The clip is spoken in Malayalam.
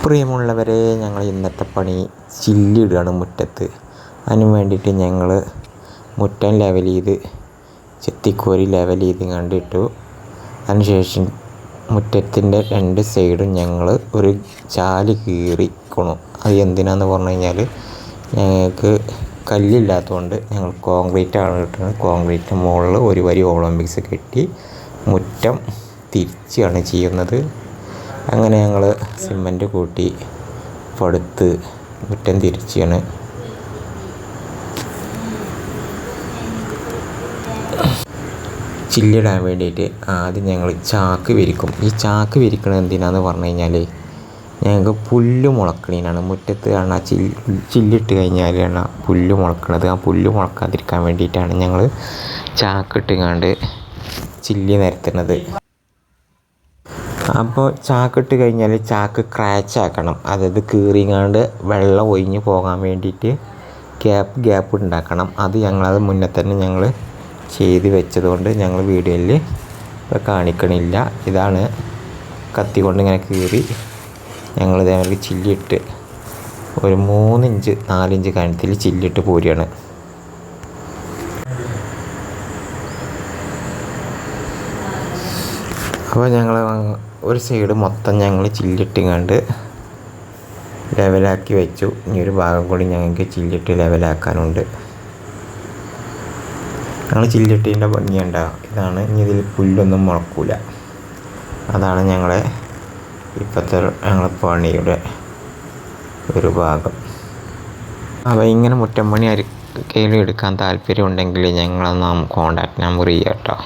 പ്രിയമുള്ളവരെ, ഞങ്ങൾ ഇന്നത്തെ പണി ചില്ലിടുകയാണ് മുറ്റത്ത്. അതിന് വേണ്ടിയിട്ട് ഞങ്ങൾ മുറ്റം ലെവൽ ചെയ്ത് ചെത്തിക്കോരി ലെവൽ ചെയ്ത് കണ്ടിട്ടു. അതിനുശേഷം മുറ്റത്തിൻ്റെ രണ്ട് സൈഡും ഞങ്ങൾ ഒരു ചാല് കീറിക്കണം. അത് എന്തിനാന്ന് പറഞ്ഞു കഴിഞ്ഞാൽ, ഞങ്ങൾക്ക് കല്ലില്ലാത്തതുകൊണ്ട് ഞങ്ങൾ കോൺക്രീറ്റാണ് കിട്ടുന്നത്. കോൺക്രീറ്റിന് മുകളിൽ ഒരു വരി ഒളിമ്പിക്സ് കെട്ടി മുറ്റം തിരിച്ചാണ് ചെയ്യുന്നത്. അങ്ങനെ ഞങ്ങൾ സിമൻറ്റ് കൂട്ടി പടുത്ത് മുറ്റം തിരിച്ചാണ്. ചില്ലിടാൻ വേണ്ടിയിട്ട് ആദ്യം ഞങ്ങൾ ചാക്ക് വിരിക്കും. ഈ ചാക്ക് വിരിക്കണത് എന്തിനാന്ന് പറഞ്ഞു കഴിഞ്ഞാൽ, ഞങ്ങൾക്ക് പുല്ല് മുളക്കണീനാണ്. മുറ്റത്ത് കാണാൻ ചില്ലിട്ട് കഴിഞ്ഞാൽ പുല്ല് മുളക്കണത്. ആ പുല്ല് മുളക്കാതിരിക്കാൻ വേണ്ടിയിട്ടാണ് ഞങ്ങൾ ചാക്കിട്ടുകൊണ്ട് ചില്ലി നിരത്തുന്നത്. അപ്പോൾ ചാക്കിട്ട് കഴിഞ്ഞാൽ ചാക്ക് ക്രാച്ച് ആക്കണം. അതായത് കീറിങ്ങാണ്ട് വെള്ളം ഒഴിഞ്ഞ് പോകാൻ വേണ്ടിയിട്ട് ഗ്യാപ്പ് ഉണ്ടാക്കണം. അത് ഞങ്ങളത് മുന്നേ തന്നെ ഞങ്ങൾ ചെയ്ത് വെച്ചതുകൊണ്ട് ഞങ്ങൾ വീഡിയോയിൽ ഇപ്പോൾ കാണിക്കണില്ല. ഇതാണ് കത്തി കൊണ്ട് ഇങ്ങനെ കീറി ഞങ്ങൾ ഇതേമാതിരി ചില്ലിട്ട് ഒരു 3 ഇഞ്ച് 4 ഇഞ്ച് കനത്തിൽ ചില്ലിട്ട് പോരുകയാണ്. അപ്പോൾ ഞങ്ങൾ ഒരു സൈഡ് മൊത്തം ഞങ്ങൾ ചില്ലിട്ടുകൊണ്ട് ലെവലാക്കി വെച്ചു. ഇനി ഒരു ഭാഗം കൂടി ഞങ്ങൾക്ക് ചില്ലിട്ട് ലെവലാക്കാനുണ്ട്. ഞങ്ങൾ ചില്ലിട്ടതിൻ്റെ ഭംഗിയുണ്ടാവും. ഇതാണ്. ഇനി ഇതിൽ പുല്ലൊന്നും മുളക്കൂല. അതാണ് ഞങ്ങളെ ഇപ്പോഴത്തെ ഞങ്ങളെ പണിയുടെ ഒരു ഭാഗം. അപ്പോൾ ഇങ്ങനെ മുറ്റം പണി ആർക്കെങ്കിലും എടുക്കാൻ താല്പര്യമുണ്ടെങ്കിൽ ഞങ്ങളെ കോൺടാക്റ്റ് നമ്പർ ചെയ്യാം കേട്ടോ.